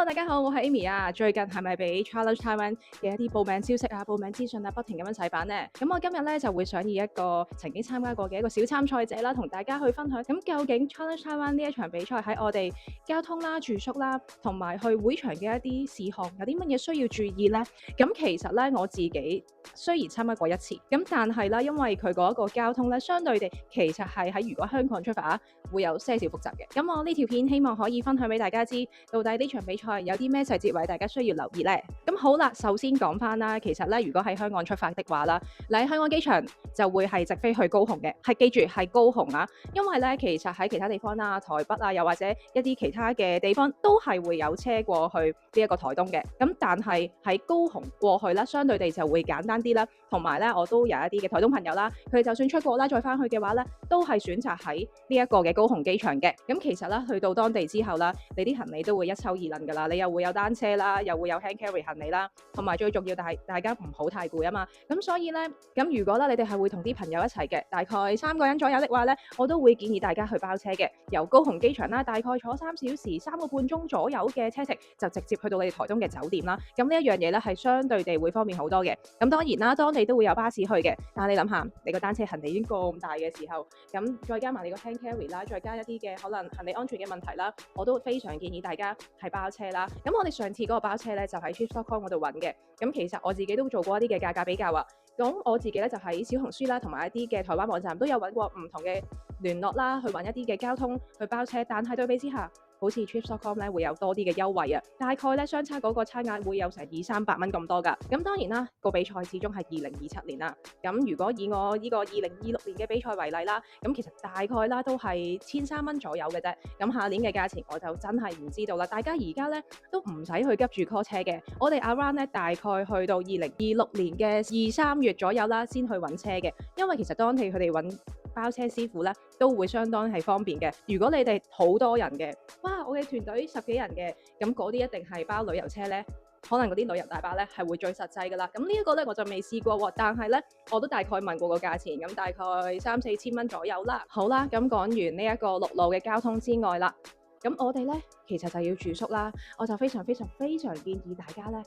Hello，大家好，我係 Amy 啊。最近係咪俾 Challenge Taiwan 嘅一啲報名消息啊、報名資訊啊，不停咁樣洗版呢？咁我今日咧就會想以一個曾經參加過嘅一個小參賽者啦，同大家去分享。咁究竟 Challenge Taiwan 呢一場比賽喺我哋交通啦、住宿啦，同埋去會場嘅一啲事項，有啲乜嘢需要注意呢？咁其實咧我自己雖然參加過一次，咁但係啦，因為佢嗰一個交通咧，相對地其實係喺如果香港出發啊，會有些少複雜嘅。咁我呢條片希望可以分享俾大家知，到底呢場比賽有啲咩細節位大家需要留意呢？咁好啦，首先講翻啦，其實咧如果喺香港出發的話啦，你喺香港機場就會係直飛去高雄嘅，係記住係高雄啊，因為咧其實喺其他地方啦，台北啊，又或者一啲其他嘅地方都係會有車過去呢一個台東嘅。咁但係喺高雄過去啦，相對地就會簡單啲啦，同埋咧我都有一啲嘅台東朋友啦，佢哋就算出國啦再翻去嘅話咧，都係選擇喺呢一個嘅高雄機場嘅。咁其實咧去到當地之後啦，你啲行李都會一抽二掕㗎啦，你又會有單車啦，又會有 hand carry 行李啦，同埋最重要大家唔好太攰啊嘛。咁所以咧，咁如果咧你哋係會同啲朋友一齊嘅，大概3個人左右的話咧，我都會建議大家去包車嘅，由高雄機場啦，大概坐3小時3個半鐘左右嘅車程，就直接去到你哋台東嘅酒店啦。咁呢一樣嘢咧係相對地會方便好多嘅。咁當然啦，當地都會有巴士去嘅，但係你諗下，你個單車行李已經咁大嘅時候，咁再加埋你個 hand carry 啦，再加一啲嘅可能行李安全嘅問題啦，我都非常建議大家係包車啦。咁我哋上次嗰個包車咧就喺 Trip.com 嗰度揾嘅。咁其實我自己都做過一啲嘅價格比較啊。咁我自己咧就喺小紅書啦，同埋一啲嘅台灣網站都有揾過唔同嘅聯絡啦，去揾一啲嘅交通去包車，但係對比之下，好似 Trips.com 咧會有多啲嘅優惠啊，大概咧相差嗰個差額會有成200-300蚊咁多㗎。咁當然啦，個比賽始終係2027年啦。咁如果以我呢個2026年嘅比賽為例啦，咁其實大概啦都係1300蚊左右嘅啫。咁下年嘅價錢我就真係唔知道啦。大家而家咧都唔使去急住 call 車嘅，我哋 around 咧大概去到2026年嘅2、3月左右啦，先去揾車嘅，因為其實當地佢哋揾包車師傅咧都會相當係方便嘅。如果你哋好多人嘅，哇！我嘅團隊10幾人嘅，咁嗰啲一定係包旅遊車咧，可能嗰啲旅遊大巴咧係會最實際噶啦。咁呢一個咧我就未試過喎，但係咧我都大概問過個價錢，咁大概3-4千蚊左右啦。好啦，咁講完呢一個陸路嘅交通之外啦，咁我哋咧其實就要住宿啦，我就非常建議大家咧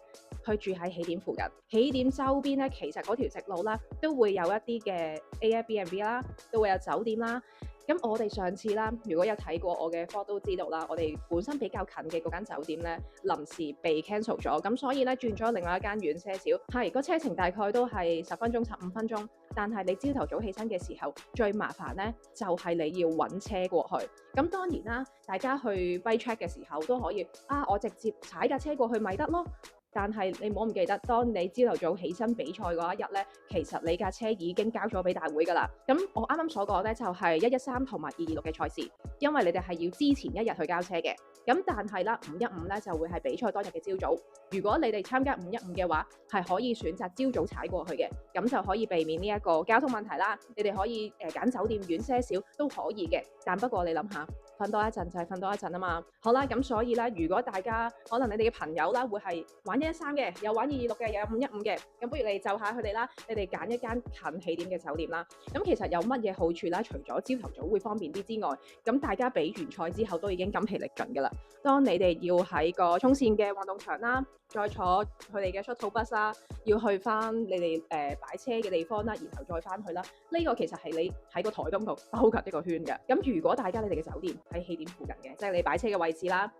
去住喺起點附近。起點周邊咧，其實嗰條直路啦都會有一啲嘅 Airbnb 啦，都會有酒店啦。咁我哋上次啦，如果有睇過我嘅 vlog 都知道啦，我哋本身比較近嘅嗰間酒店咧，臨時被 cancel 咗，咁所以咧轉咗另外一間遠些少，係個車程大概都係10分鐘、15分鐘，但係你朝頭早起身嘅時候，最麻煩咧就係你要揾車過去。咁當然啦，大家去 bike check 嘅時候都可以我直接踩架車過去咪得咯。但係你唔好唔記得，當你朝頭早起身比賽嗰一日咧，其實你架車已經交咗俾大會㗎啦。咁我啱啱所講咧就係113同埋226嘅賽事，因為你哋係要之前一日去交車嘅。咁但係啦，515咧就會係比賽當日嘅朝早。如果你哋參加515嘅話，係可以選擇朝早踩過去嘅，咁就可以避免呢一個交通問題啦。你哋可以揀酒店遠些少都可以嘅，但不過你諗下，瞓多一陣就係瞓多一陣啊嘛。好啦，咁所以咧，如果大家可能你哋嘅朋友啦會係玩113嘅，又玩226嘅，又有515嘅，咁不如你就下佢哋啦，你哋揀一間近起點嘅酒店啦。咁其實有乜嘢好處啦？除咗朝頭早會方便啲之外，咁大家比完賽之後都已經筋疲力盡㗎啦。當你哋要喺個衝線嘅運動場啦，再坐佢哋嘅 shuttle bus 啦，要去翻你哋擺車嘅地方啦，然後再翻去啦。呢個其實係你喺個台東度兜緊一個圈嘅。咁如果大家你哋嘅酒店喺起點附近嘅，即係你擺車嘅位置啦，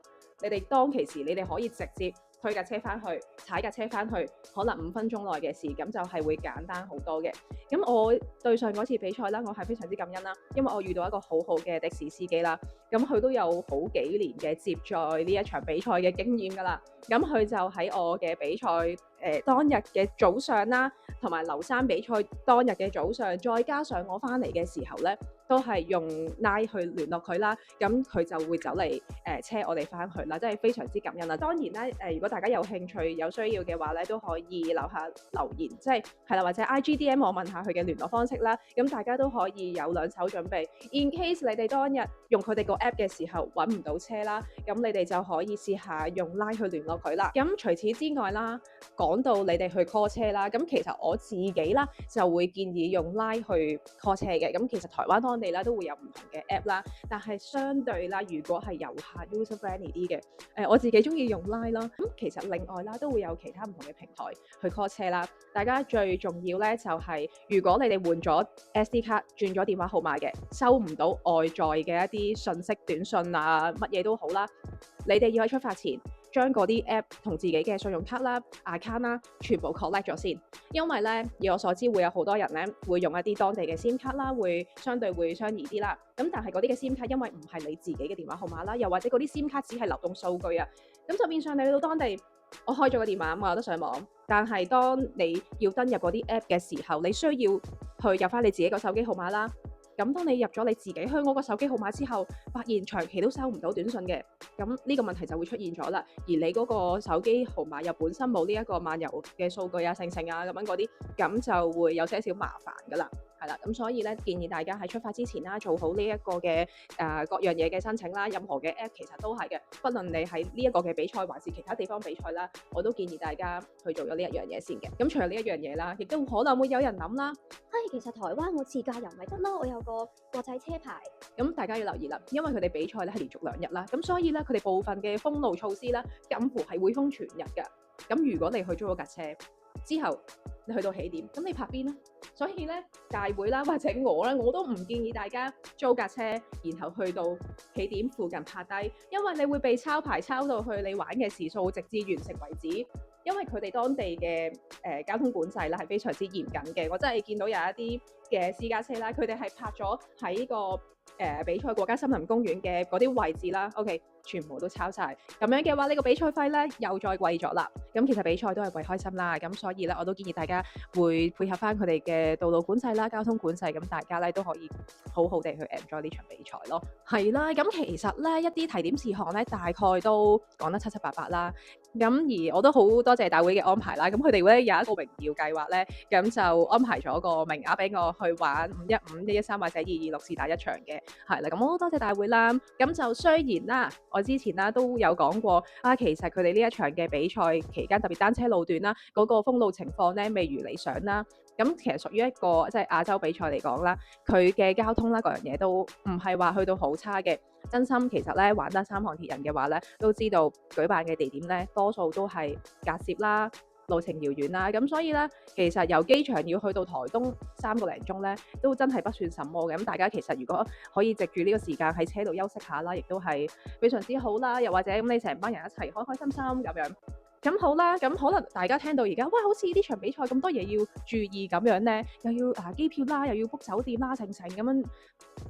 你哋當其時你哋可以直接推架車翻去，踩架車翻去，可能5分鐘內嘅事，咁就係會簡單好多嘅。咁我對上嗰次比賽啦，我係非常之感恩啦，因為我遇到一個好好嘅的士司機啦，咁佢都有好幾年嘅接載呢一場比賽嘅經驗㗎啦。咁佢就喺我嘅比賽當日嘅早上啦，同埋流山比賽當日嘅早上，再加上我翻嚟嘅時候咧，都係用 Line 去聯絡佢啦，咁佢就會走嚟車我哋翻去啦，真係非常之感恩啦。當然咧如果大家有興趣有需要嘅話咧，都可以留下留言，即係啦，或者 IGDM 我問下佢嘅聯絡方式啦，咁大家都可以有兩手準備。In case 你哋當日用佢哋個 app 嘅時候揾唔到車啦，咁你哋就可以試下用 Line 去聯絡佢啦。咁除此之外啦，講到你哋去 call 車啦，咁其實我自己啦就會建議用 Line 去 call 車嘅。咁其實台灣當當地啦都會有唔同嘅 app 啦，但係相對啦，如果係遊客 user friendly 啲嘅，我自己中意用 Line 啦。咁其實另外啦都會有其他唔同嘅平台去 call 車啦。大家最重要咧就係，如果你哋換咗 SD 卡轉咗電話號碼嘅，收唔到外在嘅一啲信息、短信啊，乜嘢都好啦，你哋要喺出發前將嗰啲 app 同自己嘅信用卡啦、account 啦，全部 collect 咗先。因為咧，以我所知會有好多人咧會用一啲當地嘅 SIM 卡啦，會相對會相宜啲啦。咁但係嗰啲嘅 SIM 卡因為唔係你自己嘅電話號碼啦，又或者嗰啲 SIM 卡只係流動數據啊，咁就變相你去到當地，我開咗個電話，我有得上網，但係當你要登入嗰啲 app 嘅時候，你需要去入翻你自己個手機號碼啦。咁當你入咗你自己香港個手機號碼之後，發現長期都收唔到短信嘅，咁呢個問題就會出現咗啦。而你嗰個手機號碼又本身冇呢一個漫遊嘅數據啊、成啊咁樣嗰啲，咁就會有些少麻煩噶啦。係啦，咁所以咧建議大家喺出發之前啦，做好呢一個嘅各樣嘢嘅申請啦。任何嘅 app 其實都係嘅，不論你喺呢一個嘅比賽還是其他地方比賽啦，我都建議大家去做咗呢一樣嘢先嘅。咁除咗呢一樣嘢啦，亦都可能會有人諗啦，其實台灣我自駕遊咪得咯，我有個國際車牌。咁大家要留意啦，因為佢哋比賽咧係連續2日啦，咁所以咧佢哋部分嘅封路措施啦，近乎係會封全日㗎。咁如果你去租咗架車之後，你去到起點，咁你泊邊咧？所以咧，大會啦或者我咧，我都唔建議大家租架車，然後去到起點附近泊低，因為你會被抄牌抄到去你玩嘅時數直至完成為止。因為佢哋當地嘅交通管制啦係非常之嚴謹嘅，我真係見到有一啲嘅私家車啦，佢哋係泊咗喺個比賽國家森林公園嘅嗰啲位置啦。OK。全部都抄晒，咁樣嘅話，呢個比賽費咧又再貴咗啦。咁其實比賽都係為開心啦，咁所以咧我都建議大家會配合翻佢哋嘅道路管制啦、交通管制，咁大家咧都可以好好地去 enjoy 呢場比賽咯。係啦，咁其實咧一啲提點事項咧大概都講得七七八八啦。咁而我都好多謝大會嘅安排啦。咁佢哋咧有一個榮耀計劃咧，咁就安排咗個名額俾我去玩515、113或者226是打一場嘅，係啦。咁我好多謝大會啦。咁就雖然啦，我之前啦都有講過其實佢哋呢一場嘅比賽期間，特別單車路段啦，嗰個封路情況咧未如理想啦。咁其實屬於一個即係亞洲比賽嚟講啦，佢嘅交通啦各樣嘢都唔係話去到好差嘅。真心其實咧玩得三項鐵人嘅話咧，都知道舉辦嘅地點咧多數都係隔涉啦。路程遙遠啦，咁所以咧，其實由機場要去到台東3個零鐘咧，都真係不算什麼嘅。咁大家其實如果可以藉住呢個時間喺車度休息下啦，亦都係非常之好啦。又或者咁你成班人一齊開開心心咁樣，咁好啦。咁可能大家聽到而家，哇，好似呢場比賽咁多嘢要注意咁樣咧，又要機票啦，又要 book 酒店啦，成咁樣。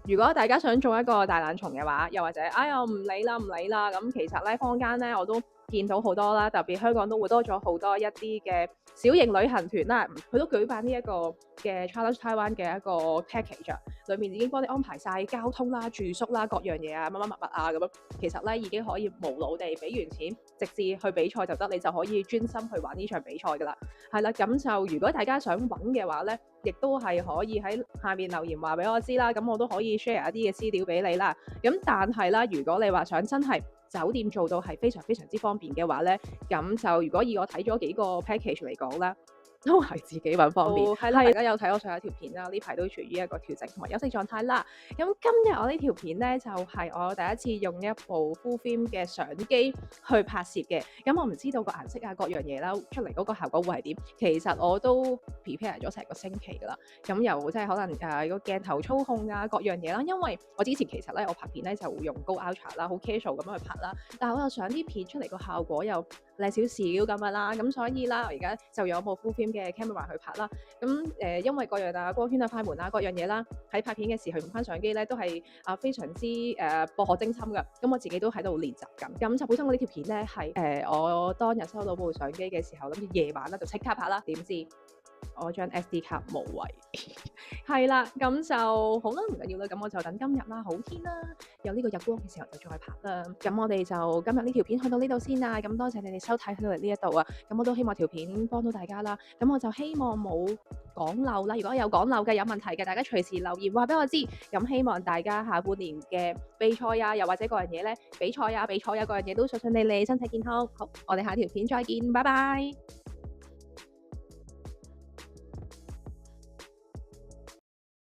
如果大家想做一個大懶蟲嘅話，又或者我唔理啦，咁其實咧坊間咧我都見到好多啦，特別香港都會多咗好多一啲嘅小型旅行團啦，佢都舉辦呢一個嘅 Challenge Taiwan 嘅一個 package，裏面已經幫你安排晒交通啦、住宿啦、各樣嘢啊、乜乜物物啊咁樣。其實咧已經可以無腦地俾完錢，直至去比賽就得，你就可以專心去玩呢場比賽噶啦。係啦，咁就如果大家想揾嘅話咧，亦都係可以喺下面留言話俾我知啦，咁我都可以 share 一啲嘅資料俾你啦。咁但係啦，如果你話想真係酒店做到係非常非常之方便嘅話咧，咁就如果以我睇咗幾個 package 嚟講啦，都係自己揾方便。係啦，大家有睇我上一條片啦，呢排都處於一個調整同埋休息狀態啦。咁今日我呢條片咧就係我第一次用一部 full frame 嘅相機去拍攝嘅。咁我唔知道個顏色啊各樣嘢啦，出嚟嗰個效果會係點。其實我都 prepare 咗成個星期噶啦。咁又即係可能個鏡頭操控啊各樣嘢啦，因為我之前其實咧我拍片咧就會用高 ultra 啦，好 casual 咁樣去拍啦。但係我又想啲片出嚟個效果又靚少少咁樣啦，咁所以啦我而家就有部 full frame 嘅 camera 去拍啦。咁因為各樣光圈啊、快門啊各樣嘢啦，喺拍片嘅時候用翻相機咧都係非常之博學精深噶。咁我自己都喺度練習緊。咁就本身我呢條片咧係我當日收到部相機嘅時候，諗住夜晚啦就即刻拍啦，點知我張 SD 卡冇位，係啦，咁就好啦，唔緊要啦，咁我就等今日啦，好天啦，有呢個日光嘅時候就再拍啦。咁我哋就今日呢條片去到呢度先啦，咁多謝你哋收睇到嚟呢一度啊，咁我都希望條片幫到大家啦。咁我就希望冇講漏啦，如果有講漏嘅有問題嘅，大家隨時留言話俾我知。咁希望大家下半年嘅比賽啊，又或者各樣嘢咧，比賽啊各樣嘢都順順利利，身體健康。好，我哋下條片再見，拜拜。